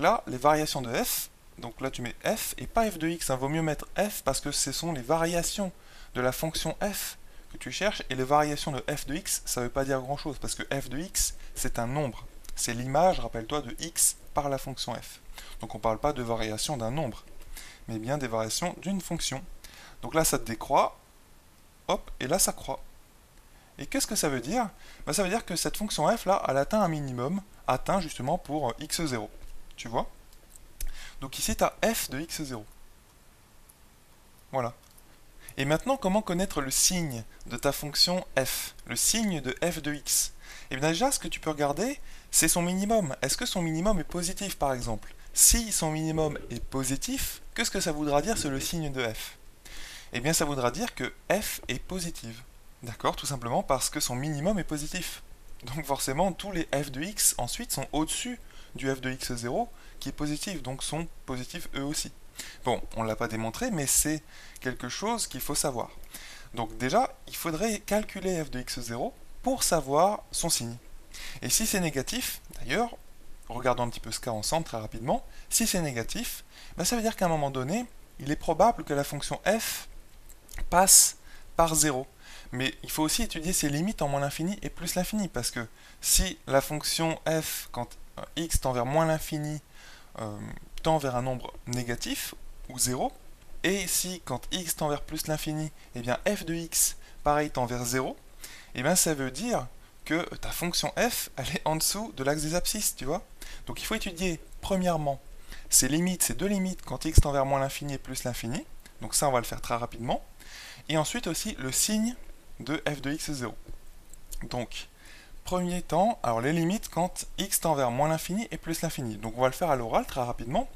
là, les variations de f, donc là tu mets f et pas f de x, vaut mieux mettre f parce que ce sont les variations de la fonction f que tu cherches, et les variations de f de x, ça veut pas dire grand chose, parce que f de x, c'est un nombre. C'est l'image, rappelle-toi, de x par la fonction f. Donc on parle pas de variation d'un nombre, mais bien des variations d'une fonction. Donc là ça décroît, hop, et là ça croît. Et qu'est-ce que ça veut dire? Ça veut dire que cette fonction f là, elle atteint un minimum, atteint justement pour x0. Tu vois? Donc ici tu as f de x0. Voilà. Et maintenant, comment connaître le signe de ta fonction f? Le signe de f de x? Et bien déjà, ce que tu peux regarder, c'est son minimum. Est-ce que son minimum est positif par exemple? Si son minimum est positif, qu'est-ce que ça voudra dire sur le signe de f? Eh bien ça voudra dire que f est positive. D'accord? Tout simplement parce que son minimum est positif. Donc forcément, tous les f de x ensuite sont au-dessus du f de x0 qui est positif, donc sont positifs eux aussi. Bon, on ne l'a pas démontré, mais c'est quelque chose qu'il faut savoir. Donc déjà, il faudrait calculer f de x0 pour savoir son signe. Et si c'est négatif, d'ailleurs, regardons un petit peu ce cas ensemble très rapidement, si c'est négatif, ça veut dire qu'à un moment donné, il est probable que la fonction f passe par 0. Mais il faut aussi étudier ses limites en moins l'infini et plus l'infini, parce que si la fonction f, quand x tend vers moins l'infini, tend vers un nombre négatif, ou 0, et si quand x tend vers plus l'infini, eh bien f de x, pareil, tend vers 0, eh bien ça veut dire que ta fonction f, elle est en dessous de l'axe des abscisses, tu vois. Donc il faut étudier, premièrement, ces limites, ces deux limites, quand x tend vers moins l'infini et plus l'infini, donc ça on va le faire très rapidement, et ensuite aussi le signe de f de x0. Donc, premier temps, alors les limites quand x tend vers moins l'infini et plus l'infini. Donc on va le faire à l'oral très rapidement.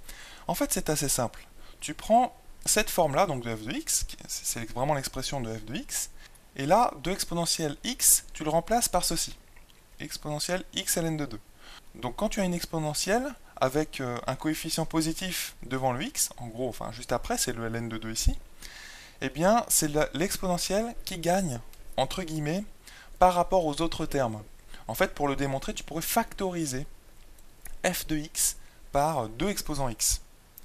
En fait c'est assez simple. Tu prends cette forme-là, donc de f de x, c'est vraiment l'expression de f de x, et là, de exponentielle x, tu le remplaces par ceci. Exponentielle x ln de 2. Donc quand tu as une exponentielle avec un coefficient positif devant le x, en gros, enfin juste après, c'est le ln de 2 ici, eh bien c'est l'exponentielle qui gagne, entre guillemets, par rapport aux autres termes. En fait, pour le démontrer, tu pourrais factoriser f de x par 2 exposant x.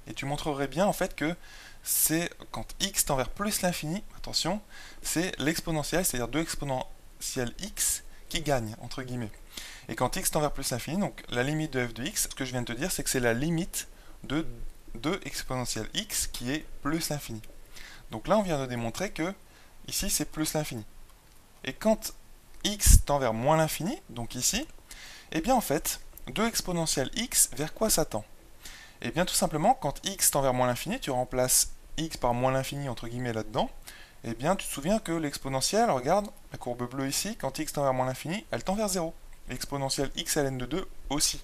Et tu montrerais bien en fait que c'est quand x tend vers plus l'infini, attention, c'est l'exponentielle, c'est-à-dire 2 exponentielle x qui gagne, entre guillemets. Et quand x tend vers plus l'infini, donc la limite de f de x, ce que je viens de te dire, c'est que c'est la limite de 2 exponentielle x qui est plus l'infini. Donc là, on vient de démontrer que ici, c'est plus l'infini. Et quand x tend vers moins l'infini, donc ici, eh bien en fait, 2 exponentielle x, vers quoi ça tend? Eh bien tout simplement, quand x tend vers moins l'infini, tu remplaces x par moins l'infini entre guillemets là-dedans, eh bien tu te souviens que l'exponentielle, regarde, la courbe bleue ici, quand x tend vers moins l'infini, elle tend vers 0. L'exponentielle x ln de 2 aussi.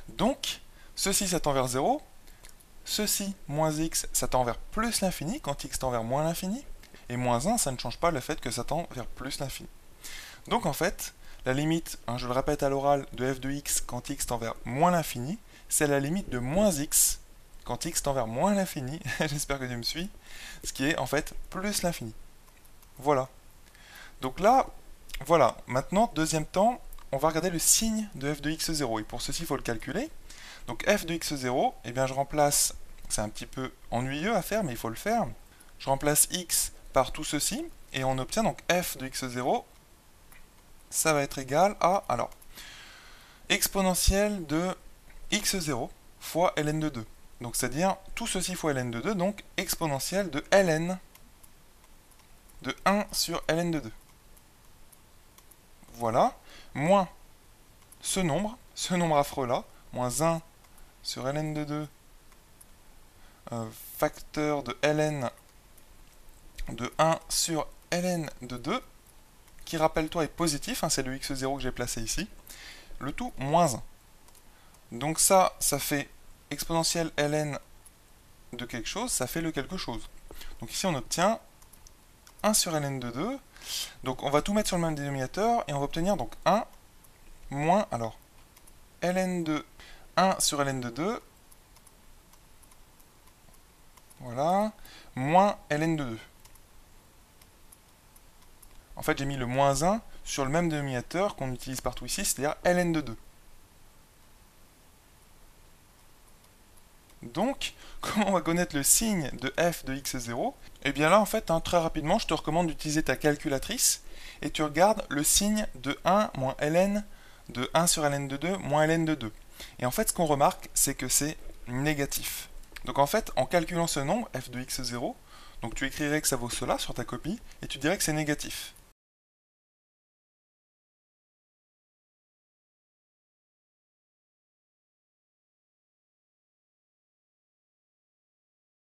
Donc, ceci ça tend vers 0, ceci, moins x, ça tend vers plus l'infini quand x tend vers moins l'infini, et moins 1, ça ne change pas le fait que ça tend vers plus l'infini. Donc en fait, la limite, je le répète à l'oral, de f de x quand x tend vers moins l'infini, c'est la limite de moins x quand x tend vers moins l'infini, j'espère que tu me suis, ce qui est en fait plus l'infini. Voilà. Donc là, voilà, maintenant, deuxième temps, on va regarder le signe de f de x0, et pour ceci, il faut le calculer. Donc f de x0, eh bien je remplace, c'est un petit peu ennuyeux à faire, mais il faut le faire, je remplace x par tout ceci, et on obtient donc f de x0, ça va être égal à, alors, exponentielle de x0 fois ln de 2. Donc c'est-à-dire tout ceci fois ln de 2, donc exponentielle de ln de 1 sur ln de 2. Voilà, moins ce nombre affreux là, moins 1 sur ln de 2, facteur de ln de 1 sur ln de 2, qui rappelle-toi est positif, c'est le x0 que j'ai placé ici, le tout moins 1. Donc ça fait exponentielle ln de quelque chose, ça fait le quelque chose. Donc ici on obtient 1 sur ln de 2, donc on va tout mettre sur le même dénominateur, et on va obtenir donc 1 moins, alors, ln de 1 sur ln de 2, voilà, moins ln de 2. En fait, j'ai mis le moins 1 sur le même dénominateur qu'on utilise partout ici, c'est-à-dire ln de 2. Donc, comment on va connaître le signe de f de x0? Eh bien là, en fait, très rapidement, je te recommande d'utiliser ta calculatrice et tu regardes le signe de 1 moins ln de 1 sur ln de 2 moins ln de 2. Et en fait, ce qu'on remarque, c'est que c'est négatif. Donc en fait, en calculant ce nombre, f de x0, donc tu écrirais que ça vaut cela sur ta copie, et tu dirais que c'est négatif.